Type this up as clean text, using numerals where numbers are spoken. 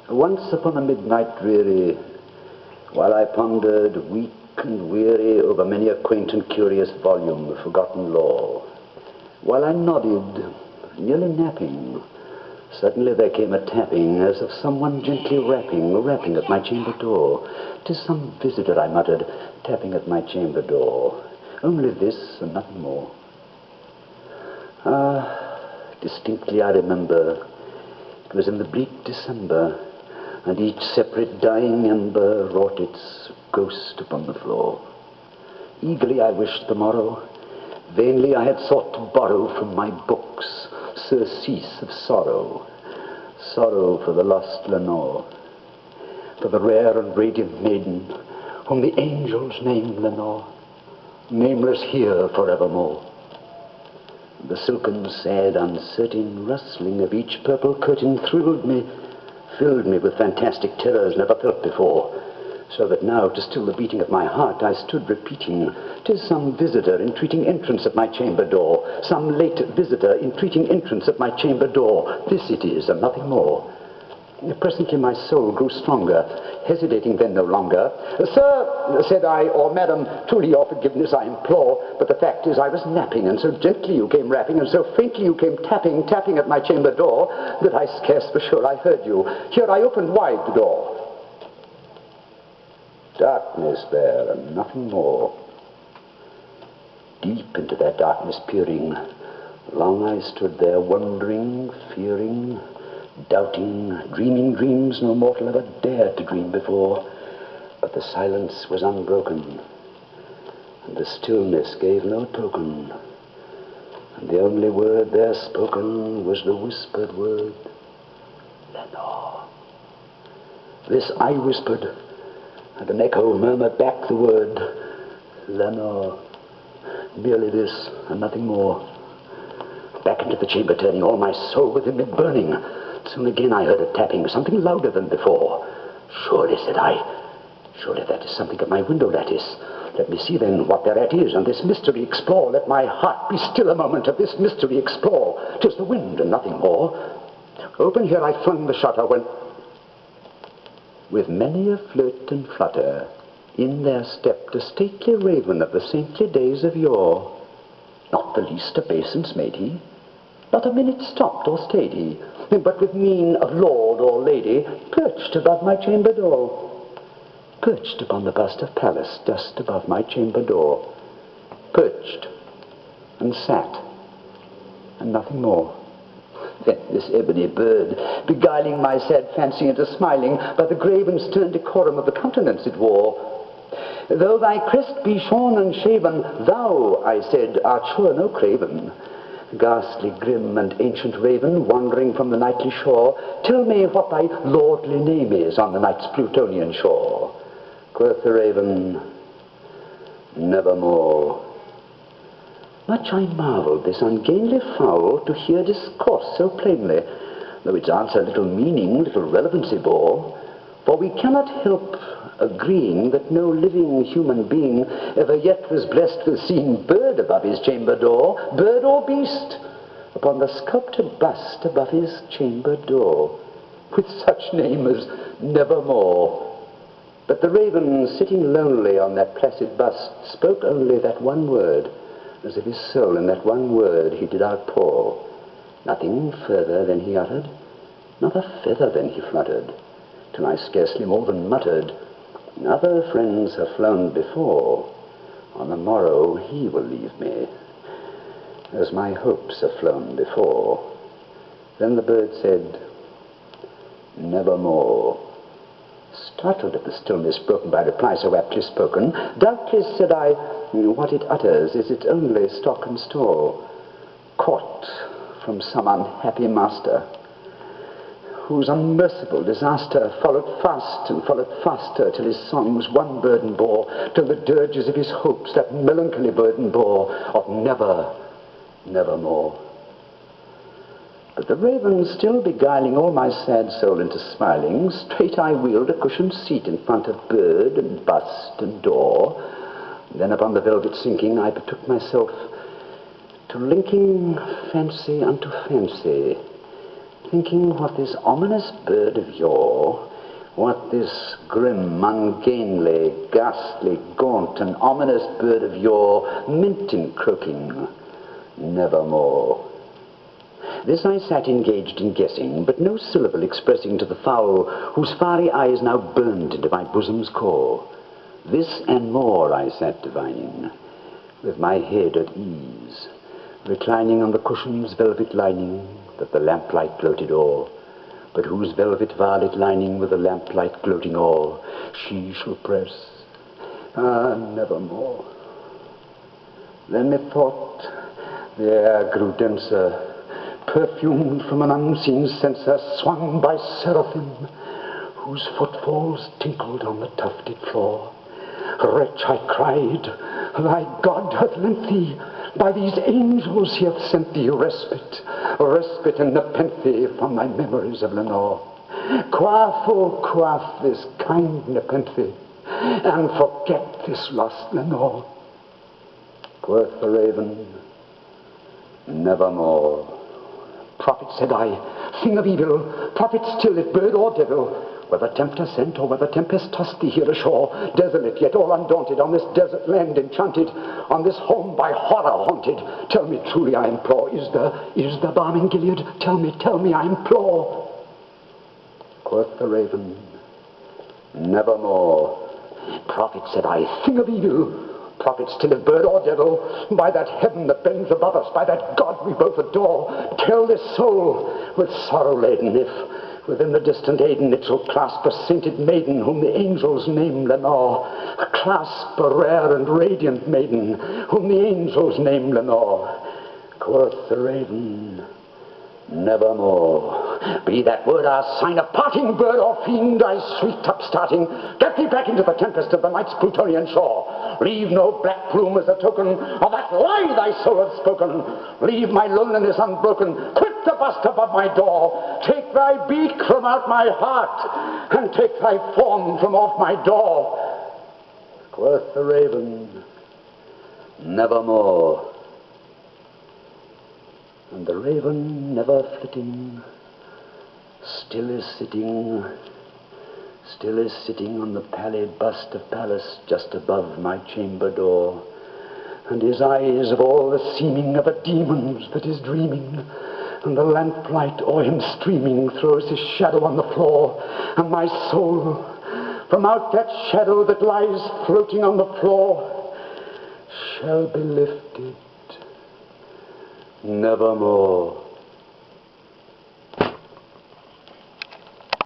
Once upon a midnight dreary, while I pondered, weak and weary, over many a quaint and curious volume of forgotten lore, while I nodded, nearly napping, suddenly there came a tapping, as of someone gently rapping at my chamber door. "'Tis some visitor," I muttered, tapping at my chamber door. Only this and nothing more. Distinctly I remember, it was in the bleak December, and each separate dying ember wrought its ghost upon the floor. Eagerly I wished the morrow. Vainly I had sought to borrow from my books surcease of sorrow. Sorrow for the lost Lenore, for the rare and radiant maiden whom the angels name Lenore, nameless here forevermore. The silken, sad, uncertain rustling of each purple curtain thrilled me, filled me with fantastic terrors never felt before, so that now, to still the beating of my heart, I stood repeating, "'Tis some visitor entreating entrance at my chamber door, some late visitor entreating entrance at my chamber door. This it is, and nothing more." Presently my soul grew stronger, hesitating then no longer. "Sir," said I, "or madam, truly your forgiveness I implore, but the fact is I was napping, and so gently you came rapping, and so faintly you came tapping at my chamber door, that I scarce for sure I heard you. Here I opened wide the door." Darkness there, and nothing more. Deep into that darkness peering, long I stood there, wondering, fearing, doubting, dreaming dreams no mortal ever dared to dream before. But the silence was unbroken, and the stillness gave no token, and the only word there spoken was the whispered word, "Lenore." This I whispered, and an echo murmured back the word, "Lenore." Merely this, and nothing more. Back into the chamber turning, all my soul within me burning. Soon again I heard a tapping, something louder than before. "Surely," said I, "surely that is something at my window lattice. Let me see then what thereat is, and this mystery explore. Let my heart be still a moment, and this mystery explore. 'Tis the wind, and nothing more." Open here I flung the shutter, when with many a flirt and flutter, in there stepped a stately raven of the saintly days of yore. Not the least obeisance made he, not a minute stopped or stayed he, but with mien of lord or lady, perched above my chamber door. Perched upon the bust of Pallas, just above my chamber door. Perched, and sat, and nothing more. Then this ebony bird, beguiling my sad fancy into smiling, by the grave and stern decorum of the countenance it wore. "Though thy crest be shorn and shaven, thou," I said, "art sure no craven. Ghastly, grim, and ancient raven, wandering from the nightly shore, tell me what thy lordly name is on the night's Plutonian shore." Quoth the raven, "Nevermore." Much I marvelled this ungainly fowl to hear discourse so plainly, though its answer little meaning, little relevancy bore. For we cannot help agreeing that no living human being ever yet was blessed with seeing bird above his chamber door, bird or beast, upon the sculptured bust above his chamber door, with such name as Nevermore. But the raven, sitting lonely on that placid bust, spoke only that one word, as if his soul in that one word he did outpour. Nothing further than he uttered, not a feather than he fluttered, till I scarcely more than muttered, "Other friends have flown before, on the morrow he will leave me, as my hopes have flown before." Then the bird said, "Nevermore." Startled at the stillness broken by reply so aptly spoken, "Doubtless," said I, "what it utters is its only stock and store, caught from some unhappy master, whose unmerciful disaster followed fast and followed faster, till his songs one burden bore, till the dirges of his hopes that melancholy burden bore, of never, nevermore." But the raven still beguiling all my sad soul into smiling, straight I wheeled a cushioned seat in front of bird and bust and door. Then upon the velvet sinking I betook myself to linking fancy unto fancy, thinking what this ominous bird of yore, what this grim, ungainly, ghastly, gaunt, and ominous bird of yore meant in croaking, nevermore. This I sat engaged in guessing, but no syllable expressing to the fowl whose fiery eyes now burned into my bosom's core. This and more I sat divining, with my head at ease, reclining on the cushion's velvet lining that the lamplight gloated o'er, but whose velvet violet lining with the lamplight gloating o'er she shall press, nevermore. Then methought the air grew denser, perfumed from an unseen censer swung by seraphim, whose footfalls tinkled on the tufted floor. Wretch, I cried, thy God hath lent thee, by these angels he hath sent thee respite, respite and nepenthe from thy memories of Lenore. Quaff, oh quaff this kind nepenthe, and forget this lost Lenore. Quoth the raven, nevermore. Prophet, said I, thing of evil, prophet still, if bird or devil, whether tempter sent or whether tempest tossed thee here ashore, desolate yet all undaunted, on this desert land enchanted, on this home by horror haunted, tell me truly, I implore, is there balm in Gilead? Tell me, I implore. Quoth the raven, nevermore. Prophet, said I, thing of evil, prophet still if bird or devil, by that heaven that bends above us, by that God we both adore, tell this soul with sorrow laden, if within the distant Aden it shall clasp a sainted maiden whom the angels name Lenore, clasp a rare and radiant maiden whom the angels name Lenore. Quoth the raven, nevermore. Be that word our sign of parting, bird or fiend, I shrieked upstarting, get thee back into the tempest of the night's Plutonian shore. Leave no black plume as a token of that lie thy soul hath spoken. Leave my loneliness unbroken, quit the bust above my door. Take thy beak from out my heart, and take thy form from off my door. Quoth the raven, nevermore. And the raven, never flitting, still is sitting on the pallid bust of Pallas just above my chamber door, and his eyes of all the seeming of a demon's that is dreaming, and the lamplight o'er him streaming throws his shadow on the floor, and my soul, from out that shadow that lies floating on the floor, shall be lifted nevermore.